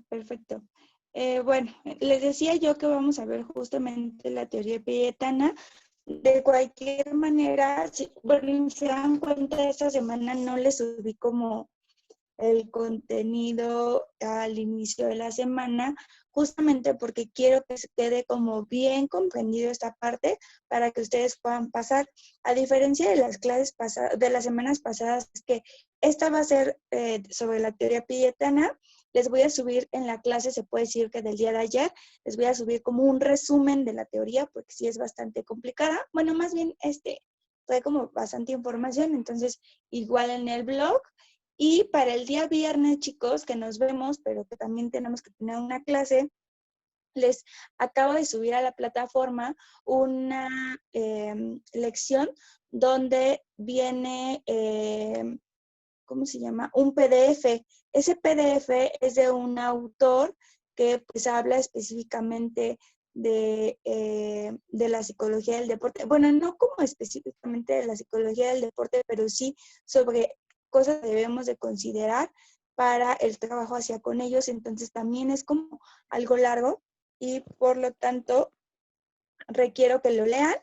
Perfecto. Bueno, les decía yo que vamos a ver justamente la teoría peyetana. De cualquier manera, bueno, si se dan cuenta, esta semana no les subí como el contenido al inicio de la semana, justamente porque quiero que se quede como bien comprendido esta parte para que ustedes puedan pasar. A diferencia de las clases pasadas, de las semanas pasadas, es que esta va a ser sobre la teoría peyetana. Les voy a subir en la clase, se puede decir que del día de ayer, les voy a subir como un resumen de la teoría, porque sí es bastante complicada. Bueno, más bien fue como bastante información, entonces igual en el blog. Y para el día viernes, chicos, que nos vemos, pero que también tenemos que tener una clase, les acabo de subir a la plataforma una lección donde viene, ¿cómo se llama? Un PDF. Ese PDF es de un autor que pues habla específicamente de la psicología del deporte. Bueno, no como específicamente de la psicología del deporte, pero sí sobre cosas que debemos de considerar para el trabajo hacia con ellos. Entonces también es como algo largo y por lo tanto requiero que lo lean,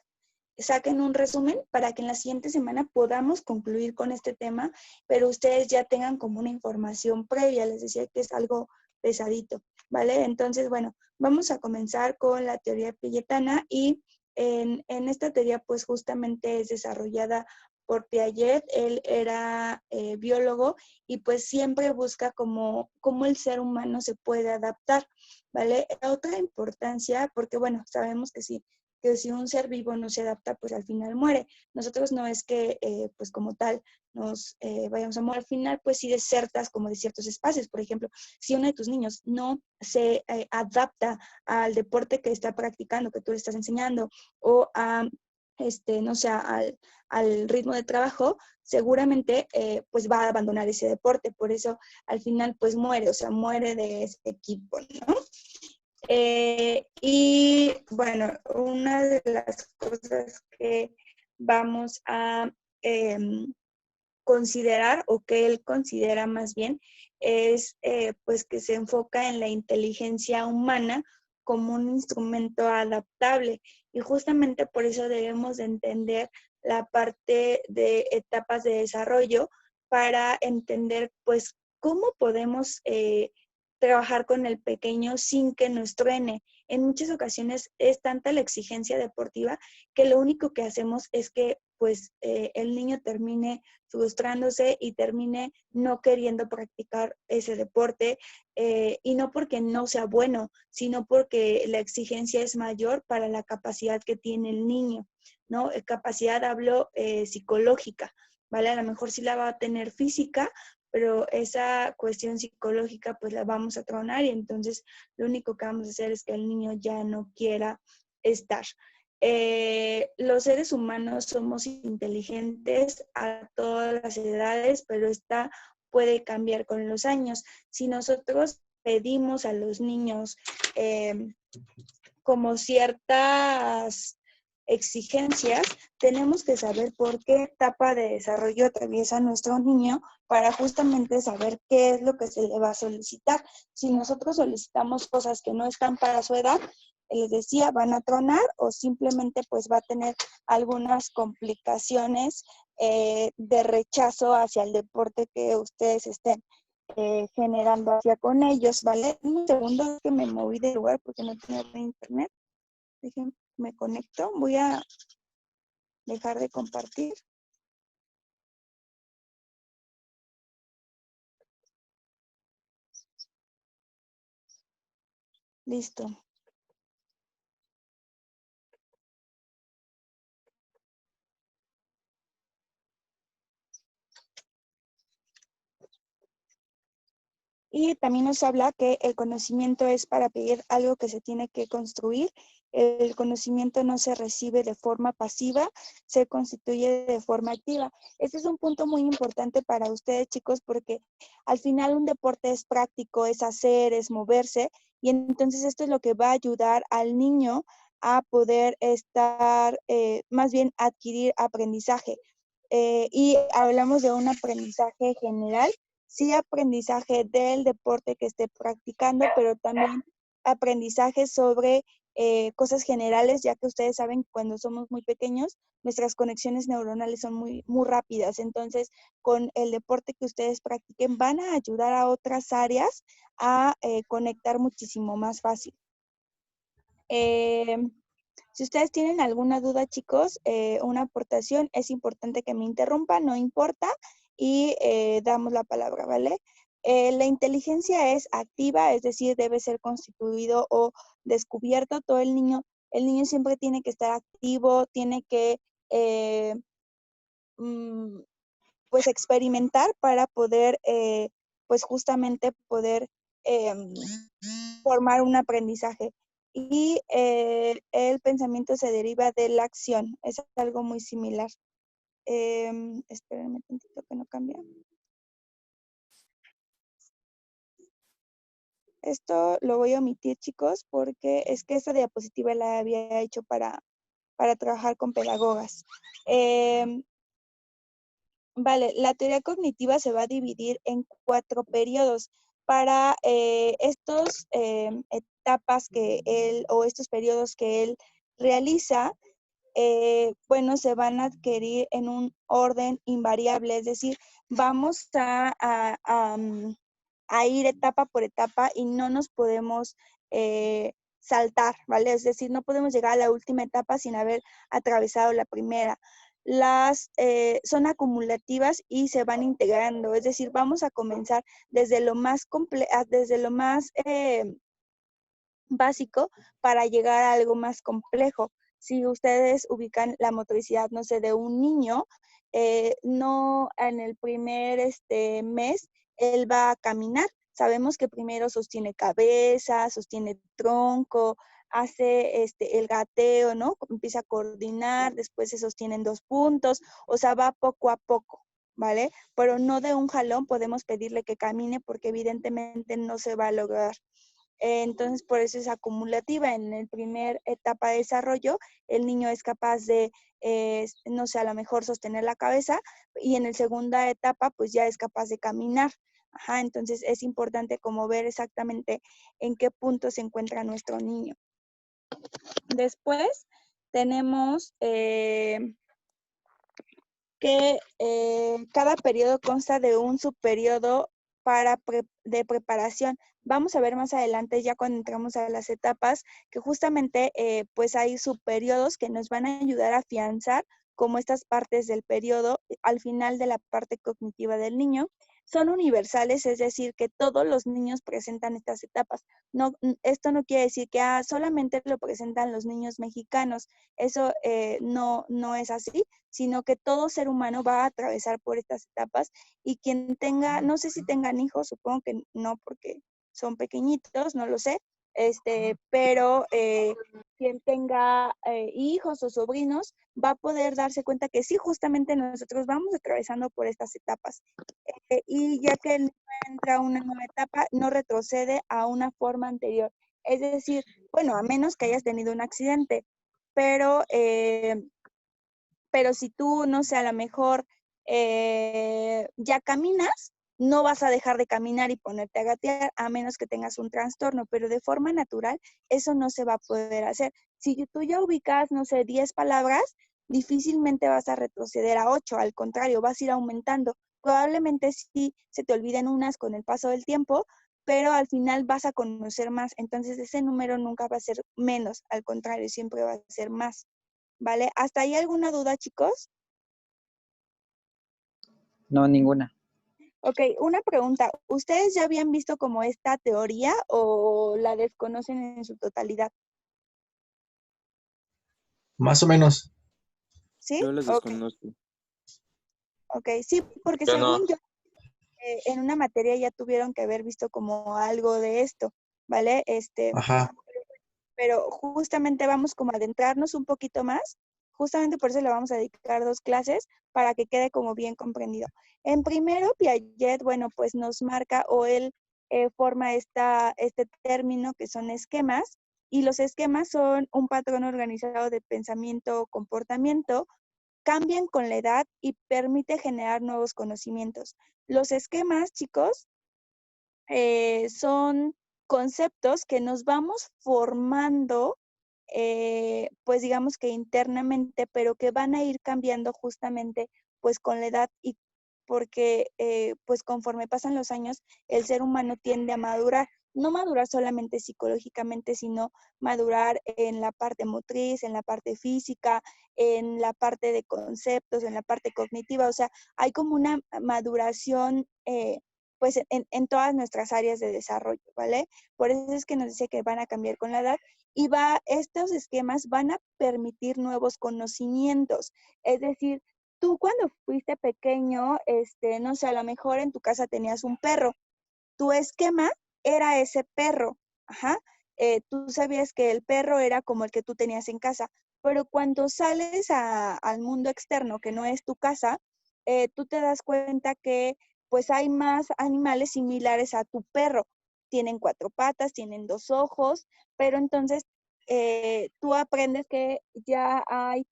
saquen un resumen para que en la siguiente semana podamos concluir con este tema, pero ustedes ya tengan como una información previa. Les decía que es algo pesadito, ¿vale? Entonces, bueno, vamos a comenzar con la teoría peyetana y en esta teoría pues justamente es desarrollada por Piaget. Él era biólogo y pues siempre busca cómo el ser humano se puede adaptar, ¿vale? Otra importancia, porque bueno, sabemos que si un ser vivo no se adapta, pues al final muere. Nosotros no es que, pues como tal, nos vayamos a morir. Al final, pues sí desertas como de ciertos espacios. Por ejemplo, si uno de tus niños no se adapta al deporte que está practicando, que tú le estás enseñando, o a, no sé, al ritmo de trabajo, seguramente pues va a abandonar ese deporte. Por eso, al final, pues muere, o sea, muere de ese equipo, ¿no? Y bueno, una de las cosas que vamos a considerar, o que él considera más bien, es pues que se enfoca en la inteligencia humana como un instrumento adaptable. Y justamente por eso debemos de entender la parte de etapas de desarrollo para entender pues cómo podemos trabajar con el pequeño sin que nos truene. En muchas ocasiones es tanta la exigencia deportiva que lo único que hacemos es que pues el niño termine frustrándose y termine no queriendo practicar ese deporte, y no porque no sea bueno, sino porque la exigencia es mayor para la capacidad que tiene el niño, ¿no? Capacidad hablo psicológica, ¿vale? A lo mejor sí la va a tener física, pero esa cuestión psicológica pues la vamos a tronar y entonces lo único que vamos a hacer es que el niño ya no quiera estar. Los seres humanos somos inteligentes a todas las edades, pero esta puede cambiar con los años. Si nosotros pedimos a los niños como ciertas exigencias, tenemos que saber por qué etapa de desarrollo atraviesa nuestro niño para justamente saber qué es lo que se le va a solicitar. Si nosotros solicitamos cosas que no están para su edad, les decía, van a tronar o simplemente pues va a tener algunas complicaciones de rechazo hacia el deporte que ustedes estén generando hacia con ellos, ¿vale? Un segundo que me moví de lugar porque no tenía internet. Déjenme, me conecto. Voy a dejar de compartir. Listo. Y también nos habla que el conocimiento es para pedir algo que se tiene que construir. El conocimiento no se recibe de forma pasiva, se constituye de forma activa. Este es un punto muy importante para ustedes, chicos, porque al final un deporte es práctico, es hacer, es moverse, y entonces esto es lo que va a ayudar al niño a poder estar, más bien adquirir aprendizaje. Y hablamos de un aprendizaje general, sí aprendizaje del deporte que esté practicando, pero también aprendizaje sobre cosas generales, ya que ustedes saben que cuando somos muy pequeños, nuestras conexiones neuronales son muy, muy rápidas. Entonces, con el deporte que ustedes practiquen, van a ayudar a otras áreas a conectar muchísimo más fácil. Si ustedes tienen alguna duda, chicos, una aportación, es importante que me interrumpan, no importa, y damos la palabra, ¿vale? La inteligencia es activa, es decir, debe ser constituido o descubierto. Todo el niño siempre tiene que estar activo, tiene que, mm, pues, experimentar para poder, pues, justamente poder em, formar un aprendizaje. Y el pensamiento se deriva de la acción. Es algo muy similar. Espérenme tantito que no cambia. Esto lo voy a omitir, chicos, porque es que esta diapositiva la había hecho para trabajar con pedagogas. Vale, la teoría cognitiva se va a dividir en 4 periodos. Para estos etapas que él, o estos periodos que él realiza, bueno, se van a adquirir en un orden invariable, es decir, vamos a ir etapa por etapa y no nos podemos saltar, ¿vale? Es decir, no podemos llegar a la última etapa sin haber atravesado la primera. Las son acumulativas y se van integrando, es decir, vamos a comenzar desde lo más básico para llegar a algo más complejo. Si ustedes ubican la motricidad, no sé, de un niño, no en el primer mes, él va a caminar. Sabemos que primero sostiene cabeza, sostiene tronco, hace el gateo, ¿no? Empieza a coordinar, después se sostienen 2 puntos, o sea, va poco a poco, ¿vale? Pero no de un jalón podemos pedirle que camine porque evidentemente no se va a lograr. Entonces, por eso es acumulativa. En el primer etapa de desarrollo, el niño es capaz de, no sé, a lo mejor sostener la cabeza, y en la segunda etapa, pues ya es capaz de caminar. Ajá, entonces es importante como ver exactamente en qué punto se encuentra nuestro niño. Después tenemos que cada periodo consta de un subperiodo de preparación. Vamos a ver más adelante, ya cuando entramos a las etapas, que justamente pues hay subperiodos que nos van a ayudar a afianzar como estas partes del periodo al final de la parte cognitiva del niño. Son universales, es decir, que todos los niños presentan estas etapas. No, esto no quiere decir que solamente lo presentan los niños mexicanos. Eso no es así, sino que todo ser humano va a atravesar por estas etapas, y quien tenga, no sé si tengan hijos, supongo que no porque son pequeñitos, no lo sé, pero quien tenga hijos o sobrinos va a poder darse cuenta que sí, justamente nosotros vamos atravesando por estas etapas. Y ya que el niño entra a una nueva etapa, no retrocede a una forma anterior. Es decir, bueno, a menos que hayas tenido un accidente, pero si tú, no sé, a lo mejor ya caminas, no vas a dejar de caminar y ponerte a gatear a menos que tengas un trastorno, pero de forma natural eso no se va a poder hacer. Si tú ya ubicas, no sé, 10 palabras, difícilmente vas a retroceder a 8, al contrario, vas a ir aumentando. Probablemente sí se te olviden unas con el paso del tiempo, pero al final vas a conocer más, entonces ese número nunca va a ser menos, al contrario, siempre va a ser más. ¿Vale? ¿Hasta ahí alguna duda, chicos? No, ninguna. Ok, una pregunta. ¿Ustedes ya habían visto como esta teoría o la desconocen en su totalidad? Más o menos. ¿Sí? Yo las Ok, desconozco. sí, porque Yo no. según yo, en una materia ya tuvieron que haber visto como algo de esto, ¿vale? Ajá. Pero justamente vamos como a adentrarnos un poquito más. Justamente por eso le vamos a dedicar 2 clases para que quede como bien comprendido. En primero, Piaget, bueno, pues nos marca, o él forma este término que son esquemas, y los esquemas son un patrón organizado de pensamiento o comportamiento cambian con la edad y permite generar nuevos conocimientos. Los esquemas, chicos, son conceptos que nos vamos formando, pues digamos que internamente, pero que van a ir cambiando justamente pues con la edad y porque pues conforme pasan los años, el ser humano tiende a madurar. No madurar solamente psicológicamente, sino madurar en la parte motriz, en la parte física, en la parte de conceptos, en la parte cognitiva. O sea, hay como una maduración pues en todas nuestras áreas de desarrollo, ¿vale? Por eso es que nos dice que van a cambiar con la edad y estos esquemas van a permitir nuevos conocimientos. Es decir, tú cuando fuiste pequeño, no sé, a lo mejor en tu casa tenías un perro, tu esquema era ese perro, ajá. Tú sabías que el perro era como el que tú tenías en casa, pero cuando sales al mundo externo, que no es tu casa, tú te das cuenta que pues hay más animales similares a tu perro. Tienen 4 patas, tienen 2 ojos, pero entonces tú aprendes que ya hay,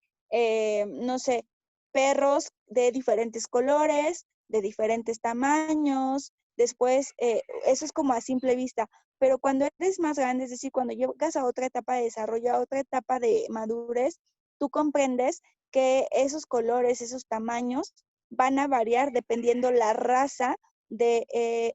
no sé, perros de diferentes colores, de diferentes tamaños. Después, eso es como a simple vista, pero cuando eres más grande, es decir, cuando llegas a otra etapa de desarrollo, a otra etapa de madurez, tú comprendes que esos colores, esos tamaños van a variar dependiendo la raza de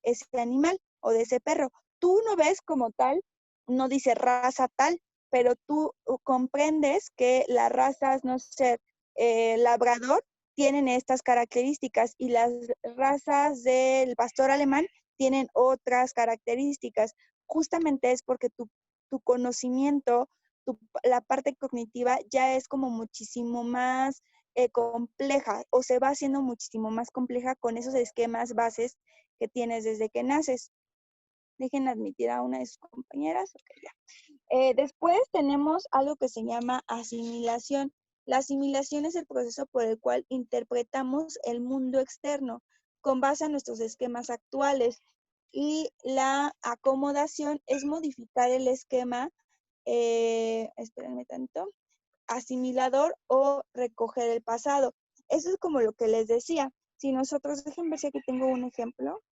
ese animal o de ese perro. Tú no ves como tal, no dice raza tal, pero tú comprendes que las razas, no sé, labrador, tienen estas características y las razas del pastor alemán tienen otras características. Justamente es porque tu conocimiento, la parte cognitiva ya es como muchísimo más compleja o se va haciendo muchísimo más compleja con esos esquemas bases que tienes desde que naces. Dejen admitir a una de sus compañeras. Okay, ya. Después tenemos algo que se llama asimilación. La asimilación es el proceso por el cual interpretamos el mundo externo con base en nuestros esquemas actuales. Y la acomodación es modificar el esquema, espérenme tanto, asimilador o recoger el pasado. Eso es como lo que les decía. Si nosotros, déjenme ver si aquí tengo un ejemplo.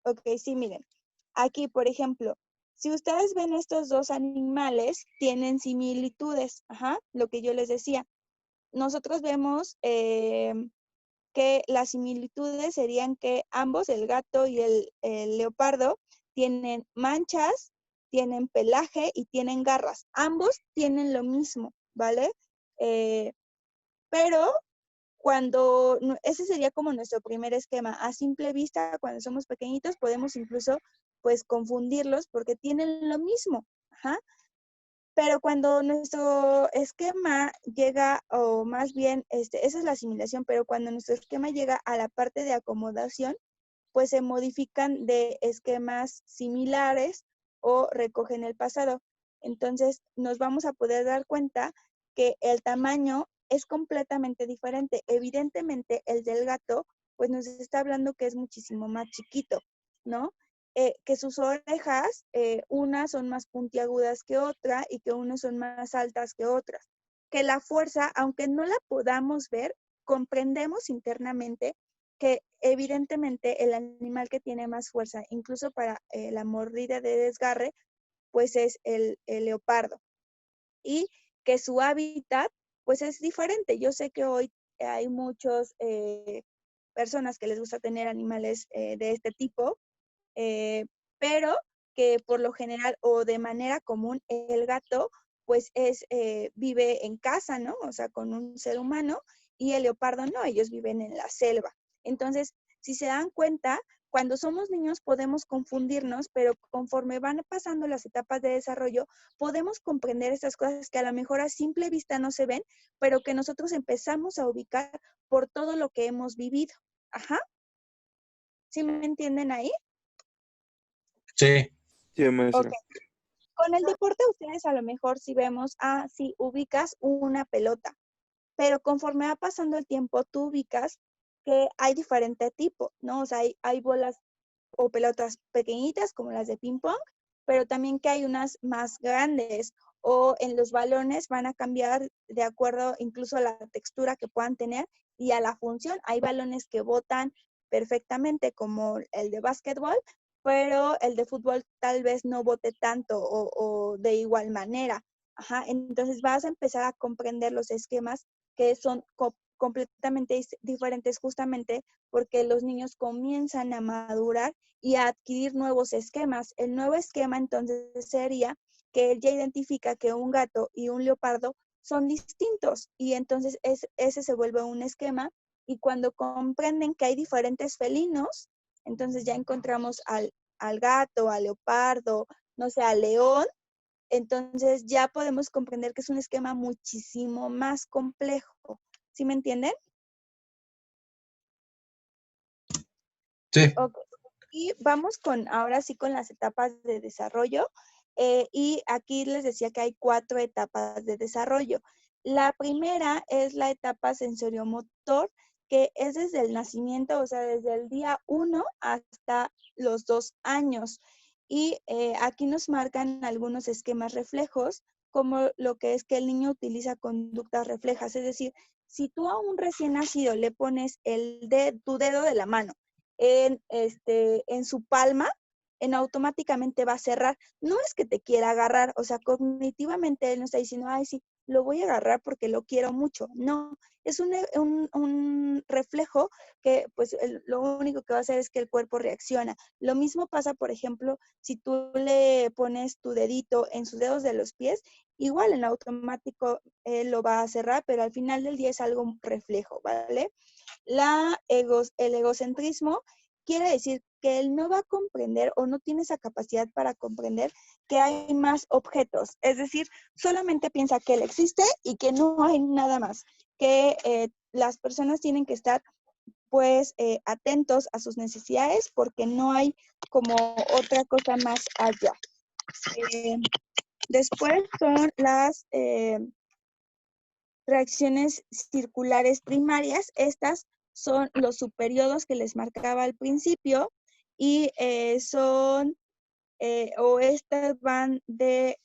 Ok, sí, miren. Aquí, por ejemplo, si ustedes ven estos dos animales, tienen similitudes. Ajá, lo que yo les decía. Nosotros vemos que las similitudes serían que ambos, el gato y el leopardo, tienen manchas, tienen pelaje y tienen garras. Ambos tienen lo mismo, ¿vale? Eh, pero ese sería como nuestro primer esquema. A simple vista, cuando somos pequeñitos, podemos incluso pues confundirlos porque tienen lo mismo. Ajá. Pero cuando nuestro esquema llega, o más bien, esa es la asimilación, pero cuando nuestro esquema llega a la parte de acomodación, pues se modifican de esquemas similares o recogen el pasado. Entonces, nos vamos a poder dar cuenta que el tamaño es completamente diferente. Evidentemente, el del gato, pues nos está hablando que es muchísimo más chiquito, ¿no? Que sus orejas, unas son más puntiagudas que otra y que unas son más altas que otras. Que la fuerza, aunque no la podamos ver, comprendemos internamente que evidentemente el animal que tiene más fuerza, incluso para la mordida de desgarre, pues es el leopardo. Y que su hábitat, pues es diferente. Yo sé que hoy hay muchas personas que les gusta tener animales de este tipo, pero que por lo general o de manera común el gato pues vive en casa, ¿no? O sea, con un ser humano y el leopardo no, ellos viven en la selva. Entonces, si se dan cuenta, cuando somos niños podemos confundirnos, pero conforme van pasando las etapas de desarrollo, podemos comprender estas cosas que a lo mejor a simple vista no se ven, pero que nosotros empezamos a ubicar por todo lo que hemos vivido. Ajá. ¿Sí me entienden ahí? Sí, Sí, Ok. maestra. Con el deporte ustedes a lo mejor si vemos, sí, ubicas una pelota, pero conforme va pasando el tiempo, tú ubicas que hay diferente tipo, ¿no? O sea, hay bolas o pelotas pequeñitas como las de ping pong, pero también que hay unas más grandes o en los balones van a cambiar de acuerdo incluso a la textura que puedan tener y a la función. Hay balones que botan perfectamente como el de básquetbol, pero el de fútbol tal vez no bote tanto o de igual manera. Ajá, entonces vas a empezar a comprender los esquemas que son completamente diferentes justamente porque los niños comienzan a madurar y a adquirir nuevos esquemas. El nuevo esquema entonces sería que él ya identifica que un gato y un leopardo son distintos y entonces ese se vuelve un esquema y cuando comprenden que hay diferentes felinos, entonces ya encontramos al gato, al leopardo, no sé, al león, entonces ya podemos comprender que es un esquema muchísimo más complejo. ¿Sí me entienden? Sí. Ok. Y vamos ahora sí con las etapas de desarrollo. Y aquí les decía que hay 4 etapas de desarrollo. La primera es la etapa sensoriomotor, que es desde el nacimiento, o sea, desde el día 1 hasta los 2 años. Y aquí nos marcan algunos esquemas reflejos, como lo que es que el niño utiliza conductas reflejas. Es decir, si tú a un recién nacido le pones tu dedo de la mano en su palma, automáticamente va a cerrar. No es que te quiera agarrar, o sea, cognitivamente él no está diciendo, ay, sí, lo voy a agarrar porque lo quiero mucho. No, es un reflejo que pues lo único que va a hacer es que el cuerpo reacciona. Lo mismo pasa, por ejemplo, si tú le pones tu dedito en sus dedos de los pies, igual en automático él lo va a cerrar, pero al final del día es algo reflejo, ¿vale? El egocentrismo quiere decir que él no va a comprender o no tiene esa capacidad para comprender que hay más objetos. Es decir, solamente piensa que él existe y que no hay nada más. Que las personas tienen que estar pues atentos a sus necesidades porque no hay como otra cosa más allá. Después son las reacciones circulares primarias. Estas son los subperiodos que les marcaba al principio y o estas van de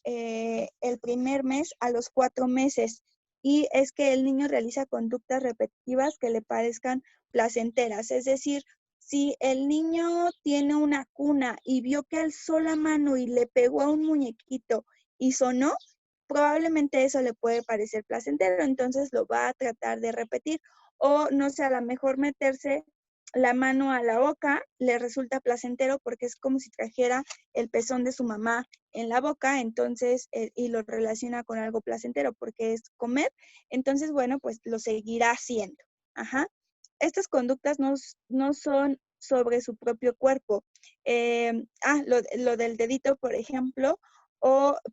el primer mes a los 4 meses. Y es que el niño realiza conductas repetitivas que le parezcan placenteras. Es decir, si el niño tiene una cuna y vio que alzó la mano y le pegó a un muñequito y sonó, probablemente eso le puede parecer placentero, entonces lo va a tratar de repetir. O no sé, a lo mejor meterse la mano a la boca le resulta placentero porque es como si trajera el pezón de su mamá en la boca, entonces, y lo relaciona con algo placentero porque es comer, entonces, bueno, pues lo seguirá haciendo. Ajá. Estas conductas no son sobre su propio cuerpo. Lo del dedito, por ejemplo,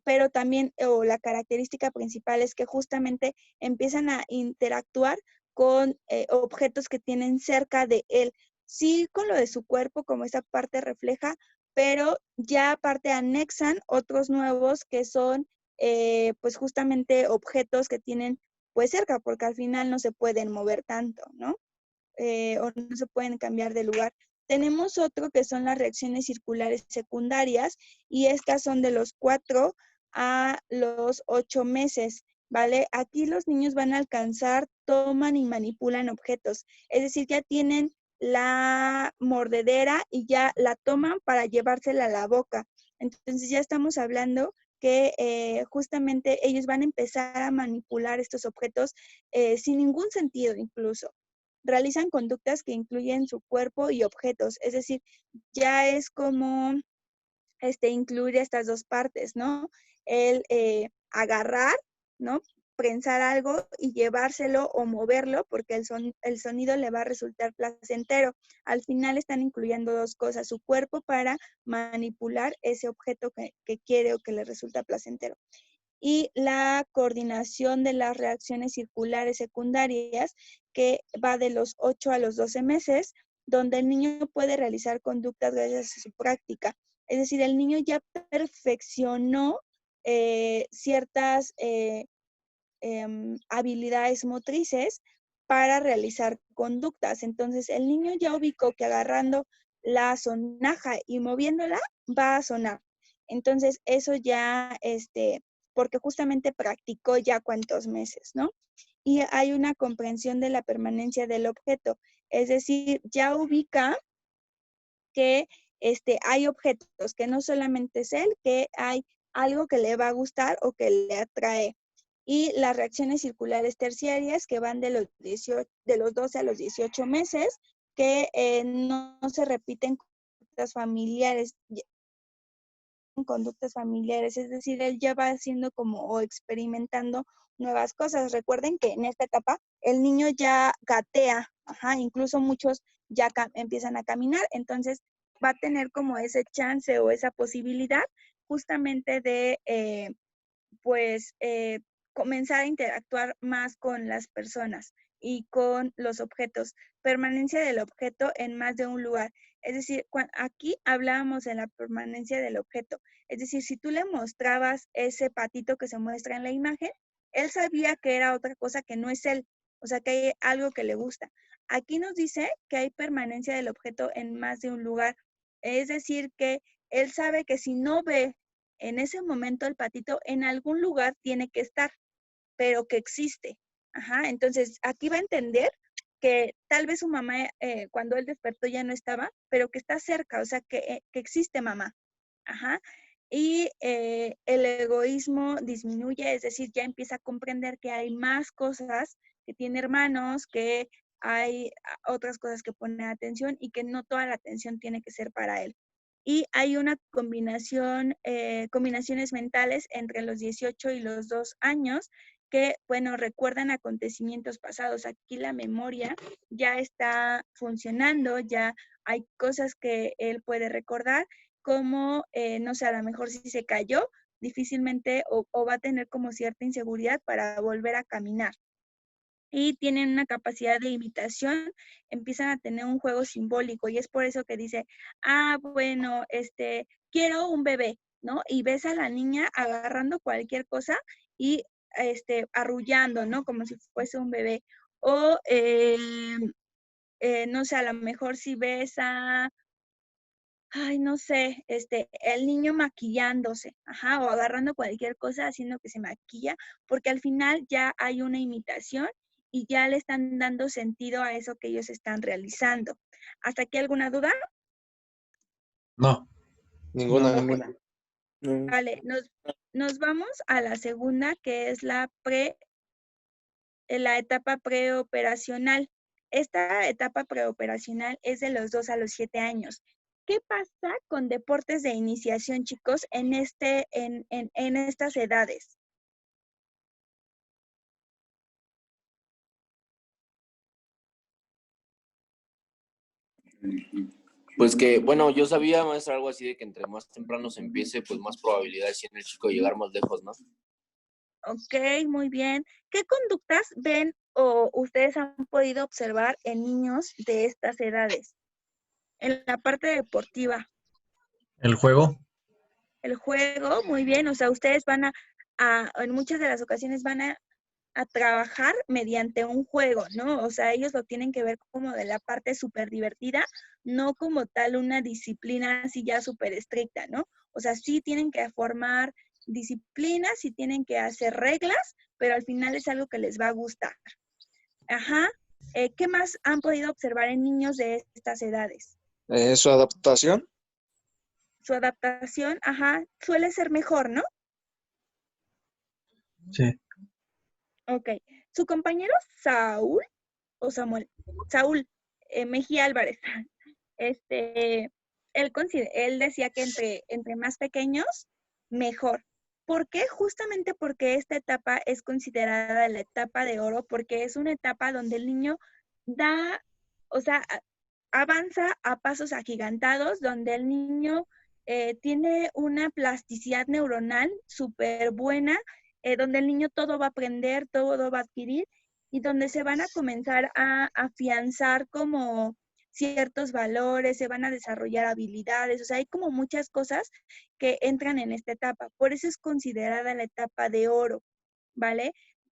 pero también, o la característica principal es que justamente empiezan a interactuar con objetos que tienen cerca de él. Sí, con lo de su cuerpo, como esa parte refleja, pero ya aparte anexan otros nuevos que son pues justamente objetos que tienen pues cerca, porque al final no se pueden mover tanto, ¿no? O no se pueden cambiar de lugar. Tenemos otro que son las reacciones circulares secundarias y estas son de los 4 a los 8 meses, ¿vale? Aquí los niños van a alcanzar, toman y manipulan objetos, es decir, ya tienen la mordedera y ya la toman para llevársela a la boca. Entonces ya estamos hablando que justamente ellos van a empezar a manipular estos objetos sin ningún sentido incluso. Realizan conductas que incluyen su cuerpo y objetos, es decir, ya es como incluir estas dos partes, ¿no? El agarrar, ¿no? Prensar algo y llevárselo o moverlo porque el sonido le va a resultar placentero. Al final están incluyendo dos cosas, su cuerpo para manipular ese objeto que quiere o que le resulta placentero. Y la coordinación de las reacciones circulares secundarias, que va de los 8 a los 12 meses, donde el niño puede realizar conductas gracias a su práctica. Es decir, el niño ya perfeccionó ciertas habilidades motrices para realizar conductas. Entonces, el niño ya ubicó que agarrando la sonaja y moviéndola va a sonar. Entonces, eso ya porque justamente practicó ya cuántos meses, ¿no? Y hay una comprensión de la permanencia del objeto, es decir, ya ubica que hay objetos, que no solamente es él, que hay algo que le va a gustar o que le atrae. Y las reacciones circulares terciarias que van de los 12 a los 18 meses, que no se repiten conductas familiares, es decir, él ya va haciendo como o experimentando nuevas cosas. Recuerden que en esta etapa el niño ya gatea, incluso muchos ya empiezan a caminar, entonces va a tener como ese chance o esa posibilidad justamente de comenzar a interactuar más con las personas y con los objetos. Permanencia del objeto en más de un lugar. Es decir, aquí hablábamos de la permanencia del objeto. Es decir, si tú le mostrabas ese patito que se muestra en la imagen, él sabía que era otra cosa que no es él. O sea, que hay algo que le gusta. Aquí nos dice que hay permanencia del objeto en más de un lugar. Es decir, que él sabe que si no ve en ese momento el patito en algún lugar tiene que estar, pero que existe. Entonces aquí va a entender que tal vez su mamá cuando él despertó ya no estaba, pero que está cerca, o sea, que existe mamá. Y el egoísmo disminuye, es decir, ya empieza a comprender que hay más cosas, que tiene hermanos, que hay otras cosas que pone atención y que no toda la atención tiene que ser para él. Y hay una combinaciones mentales entre los 18 y los 2 años que, bueno, recuerdan acontecimientos pasados. Aquí la memoria ya está funcionando, ya hay cosas que él puede recordar, como, no sé, a lo mejor si se cayó, difícilmente o va a tener como cierta inseguridad para volver a caminar. Y tienen una capacidad de imitación, empiezan a tener un juego simbólico y es por eso que dice, bueno, quiero un bebé, ¿no? Y ves a la niña agarrando cualquier cosa y arrullando, ¿no? Como si fuese un bebé. O, no sé, a lo mejor si ves no sé, el niño maquillándose, o agarrando cualquier cosa, haciendo que se maquilla, porque al final ya hay una imitación y ya le están dando sentido a eso que ellos están realizando. ¿Hasta aquí alguna duda? No. Ninguna. Vale, nos vamos a la segunda, que es la etapa preoperacional. Esta etapa preoperacional es de los 2 a los 7 años. ¿Qué pasa con deportes de iniciación, chicos, en estas edades? Pues que, bueno, yo sabía, maestra, algo así de que entre más temprano se empiece, pues más probabilidades tiene el chico de llegar más lejos, ¿no? Ok, muy bien. ¿Qué conductas ven o ustedes han podido observar en niños de estas edades? En la parte deportiva. ¿El juego? El juego, muy bien. O sea, ustedes van en muchas de las ocasiones van a trabajar mediante un juego, ¿no? O sea, ellos lo tienen que ver como de la parte súper divertida, no como tal una disciplina así ya súper estricta, ¿no? O sea, sí tienen que formar disciplinas, sí tienen que hacer reglas, pero al final es algo que les va a gustar. ¿Qué más han podido observar en niños de estas edades? Su adaptación. Su adaptación, suele ser mejor, ¿no? Sí. Ok. Su compañero Saúl, o Samuel, Saúl Mejía Álvarez, él decía que entre más pequeños, mejor. ¿Por qué? Justamente porque esta etapa es considerada la etapa de oro, porque es una etapa donde el niño avanza a pasos agigantados, donde el niño tiene una plasticidad neuronal súper buena, donde el niño todo va a aprender, todo va a adquirir, y donde se van a comenzar a afianzar como ciertos valores, se van a desarrollar habilidades, o sea, hay como muchas cosas que entran en esta etapa. Por eso es considerada la etapa de oro, ¿vale?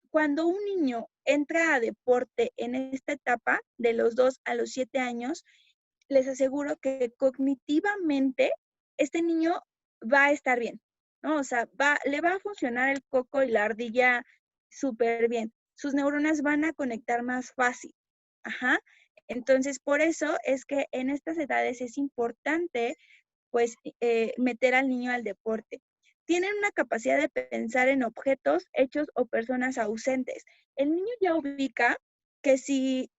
Cuando un niño entra a deporte en esta etapa, de los 2 a los 7 años, les aseguro que cognitivamente este niño va a estar bien. ¿no? O sea, le va a funcionar el coco y la ardilla súper bien. Sus neuronas van a conectar más fácil. Ajá. Entonces, por eso es que en estas edades es importante, pues, meter al niño al deporte. Tienen una capacidad de pensar en objetos, hechos o personas ausentes. El niño ya ubica que si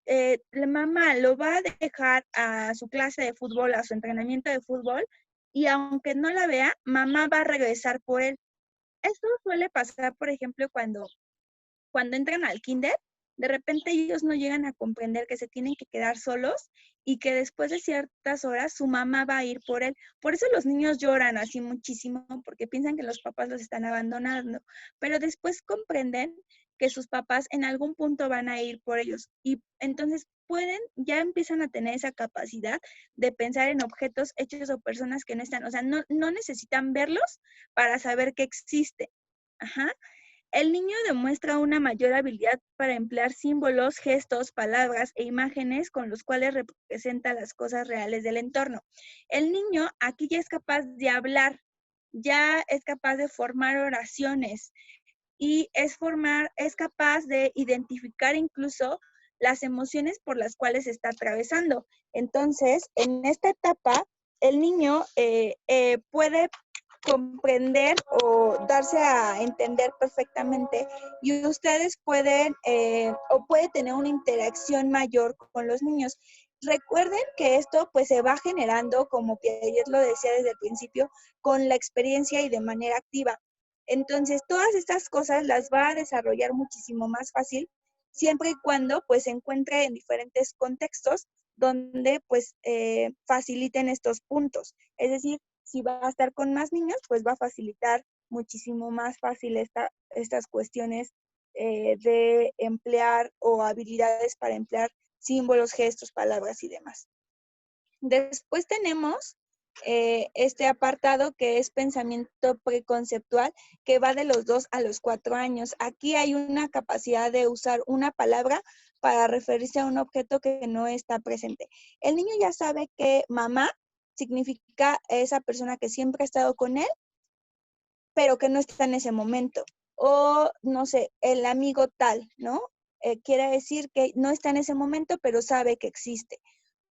la mamá lo va a dejar a su clase de fútbol, a su entrenamiento de fútbol, y aunque no la vea, mamá va a regresar por él. Esto suele pasar, por ejemplo, cuando entran al kinder, de repente ellos no llegan a comprender que se tienen que quedar solos y que después de ciertas horas su mamá va a ir por él. Por eso los niños lloran así muchísimo, porque piensan que los papás los están abandonando, pero después comprenden que sus papás en algún punto van a ir por ellos y entonces ya empiezan a tener esa capacidad de pensar en objetos, hechos o personas que no están, o sea, no necesitan verlos para saber que existe. Ajá. El niño demuestra una mayor habilidad para emplear símbolos, gestos, palabras e imágenes con los cuales representa las cosas reales del entorno. El niño aquí ya es capaz de hablar, ya es capaz de formar oraciones y es capaz de identificar incluso las emociones por las cuales está atravesando. Entonces, en esta etapa, el niño puede comprender o darse a entender perfectamente y ustedes pueden o puede tener una interacción mayor con los niños. Recuerden que esto pues se va generando, como Piaget lo decía desde el principio, con la experiencia y de manera activa. Entonces, todas estas cosas las va a desarrollar muchísimo más fácil siempre y cuando pues se encuentre en diferentes contextos donde pues faciliten estos puntos. Es decir, si va a estar con más niños, pues va a facilitar muchísimo más fácil estas cuestiones de emplear o habilidades para emplear símbolos, gestos, palabras y demás. Después tenemos este apartado que es pensamiento preconceptual, que va de los 2 a los 4 años. Aquí hay una capacidad de usar una palabra para referirse a un objeto que no está presente. El niño ya sabe que mamá significa esa persona que siempre ha estado con él, pero que no está en ese momento. O, no sé, el amigo tal, ¿no? Quiere decir que no está en ese momento, pero sabe que existe.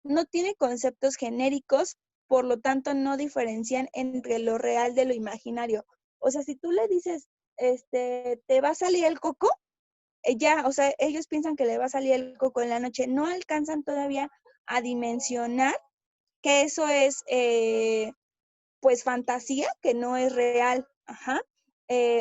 No tiene conceptos genéricos, por lo tanto no diferencian entre lo real de lo imaginario. O sea, si tú le dices, ¿te va a salir el coco? Ya, o sea, ellos piensan que le va a salir el coco en la noche. No alcanzan todavía a dimensionar que eso es, pues, fantasía, que no es real, ajá,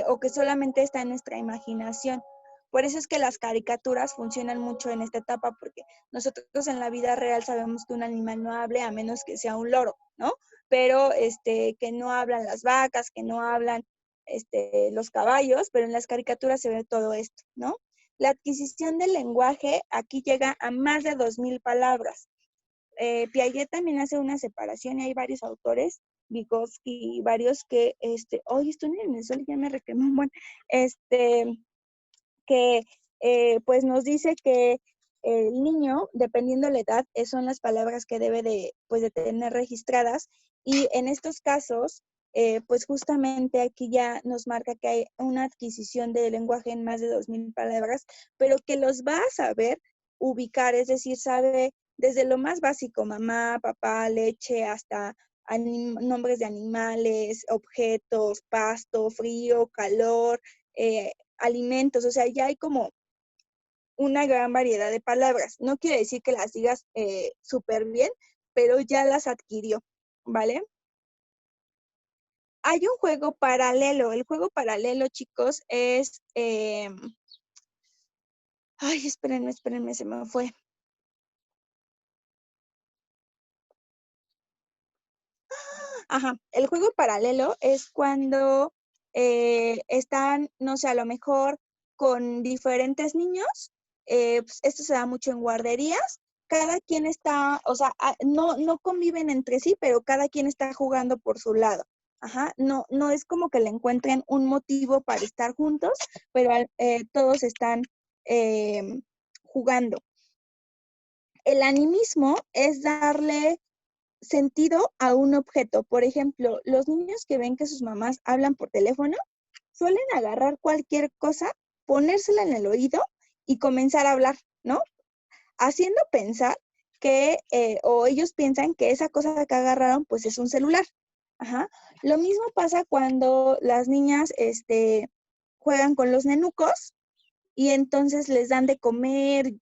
o que solamente está en nuestra imaginación. Por eso es que las caricaturas funcionan mucho en esta etapa, porque nosotros en la vida real sabemos que un animal no hable a menos que sea un loro, ¿no? Pero que no hablan las vacas, que no hablan los caballos, pero en las caricaturas se ve todo esto, ¿no? La adquisición del lenguaje aquí llega a más de 2,000 palabras. Piaget también hace una separación y hay varios autores, Vygotsky y varios que, hoy estoy en el sol y ya me requemé un buen, que pues nos dice que el niño, dependiendo de la edad, son las palabras que debe pues, de tener registradas y en estos casos, pues justamente aquí ya nos marca que hay una adquisición de lenguaje en más de 2,000 palabras, pero que los va a saber ubicar, es decir, sabe desde lo más básico, mamá, papá, leche, hasta nombres de animales, objetos, pasto, frío, calor, alimentos, o sea, ya hay como una gran variedad de palabras. No quiere decir que las digas súper bien, pero ya las adquirió, ¿vale? Hay un juego paralelo. El juego paralelo, chicos, es... ay, espérenme, se me fue. Ajá, el juego paralelo es cuando están, no sé, a lo mejor con diferentes niños, pues esto se da mucho en guarderías, cada quien está, o sea, no conviven entre sí, pero cada quien está jugando por su lado. Ajá, no es como que le encuentren un motivo para estar juntos, pero todos están jugando. El animismo es darle sentido a un objeto. Por ejemplo, los niños que ven que sus mamás hablan por teléfono suelen agarrar cualquier cosa, ponérsela en el oído y comenzar a hablar, ¿no? Haciendo pensar que, o ellos piensan que esa cosa que agarraron, pues es un celular. Ajá. Lo mismo pasa cuando las niñas juegan con los nenucos y entonces les dan de comer,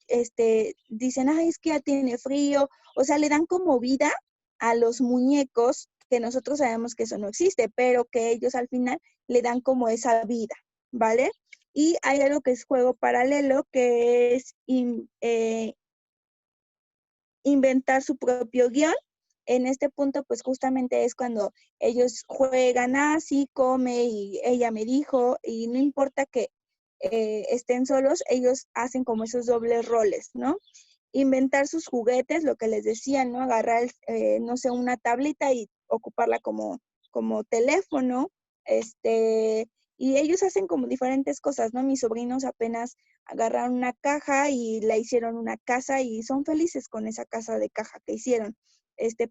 dicen, ay, es que ya tiene frío, o sea, le dan como vida a los muñecos, que nosotros sabemos que eso no existe, pero que ellos al final le dan como esa vida, ¿vale? Y hay algo que es juego paralelo, que es inventar su propio guión. En este punto, pues justamente es cuando ellos juegan, sí, come, y ella me dijo, y no importa que estén solos, ellos hacen como esos dobles roles, ¿no? Inventar sus juguetes, lo que les decía, ¿no? Agarrar, no sé, una tableta y ocuparla como teléfono, y ellos hacen como diferentes cosas, ¿no? Mis sobrinos apenas agarraron una caja y la hicieron una casa y son felices con esa casa de caja que hicieron.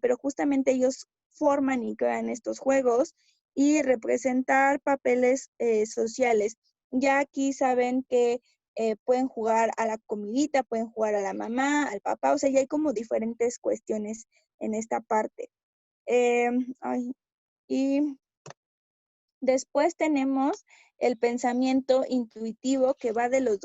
Pero justamente ellos forman y crean estos juegos y representar papeles sociales. Ya aquí saben que pueden jugar a la comidita, pueden jugar a la mamá, al papá, o sea, ya hay como diferentes cuestiones en esta parte. Y después tenemos el pensamiento intuitivo que va de los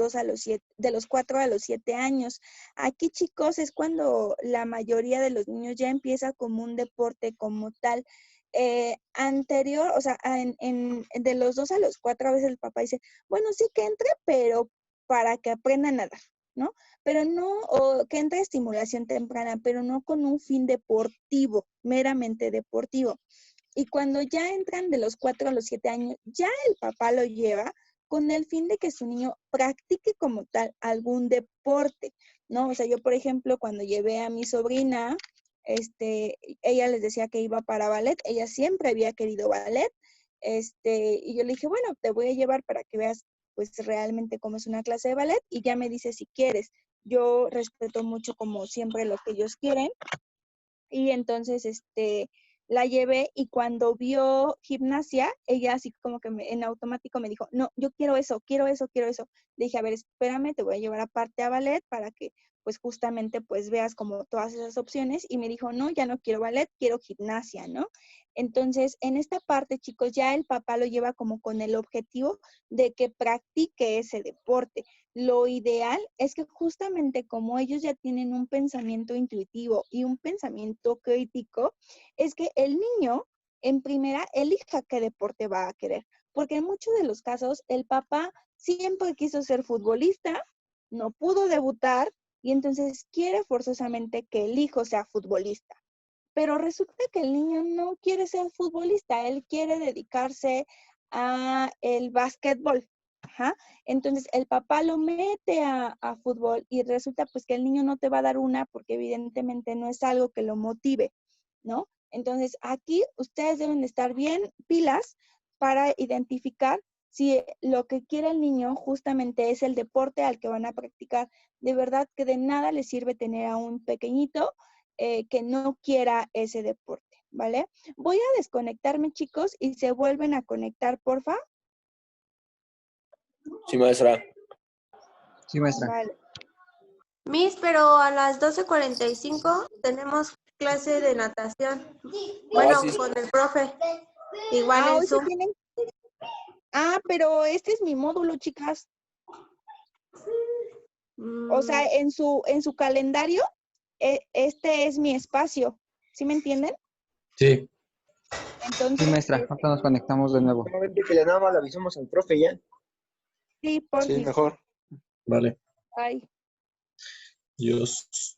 4 a los 7 años. Aquí, chicos, es cuando la mayoría de los niños ya empieza como un deporte como tal. Anterior, o sea, de los 2 a los 4 a veces el papá dice, bueno, sí que entre, pero para que aprenda a nadar, ¿no? Pero no, o que entre estimulación temprana, pero no con un fin deportivo, meramente deportivo. Y cuando ya entran de los 4 a los 7 años, ya el papá lo lleva con el fin de que su niño practique como tal algún deporte, ¿no? O sea, yo, por ejemplo, cuando llevé a mi sobrina, ella les decía que iba para ballet, ella siempre había querido ballet, y yo le dije, bueno, te voy a llevar para que veas, pues, realmente cómo es una clase de ballet, y ya me dice si quieres. Yo respeto mucho como siempre lo que ellos quieren, y entonces, la llevé y cuando vio gimnasia, ella así como que en automático me dijo, no, yo quiero eso, quiero eso, quiero eso. Le dije, a ver, espérame, te voy a llevar aparte a ballet para que pues justamente pues veas como todas esas opciones. Y me dijo, no, ya no quiero ballet, quiero gimnasia, ¿no? Entonces, en esta parte, chicos, ya el papá lo lleva como con el objetivo de que practique ese deporte. Lo ideal es que justamente como ellos ya tienen un pensamiento intuitivo y un pensamiento crítico, es que el niño en primera elija qué deporte va a querer. Porque en muchos de los casos el papá siempre quiso ser futbolista, no pudo debutar y entonces quiere forzosamente que el hijo sea futbolista. Pero resulta que el niño no quiere ser futbolista, él quiere dedicarse a el básquetbol. Ajá. Entonces el papá lo mete a fútbol y resulta pues que el niño no te va a dar una porque evidentemente no es algo que lo motive, ¿no? Entonces aquí ustedes deben de estar bien pilas para identificar si lo que quiere el niño justamente es el deporte al que van a practicar. De verdad que de nada le sirve tener a un pequeñito que no quiera ese deporte, ¿vale? Voy a desconectarme, chicos, y se vuelven a conectar, porfa. Sí, maestra. Sí, maestra. Vale. Miss, pero a las 12:45 tenemos clase de natación. Bueno, sí. con el profe. Igual en Hoy se Zoom. tienen. Pero este es mi módulo, chicas. O sea, en su calendario, este es mi espacio. ¿Sí me entienden? Sí. Entonces, Sí, maestra, ahorita nos conectamos de nuevo. Solamente que le nada más le avisamos al profe ya. sí, por Sí, fin. mejor. Vale. Bye. Dios.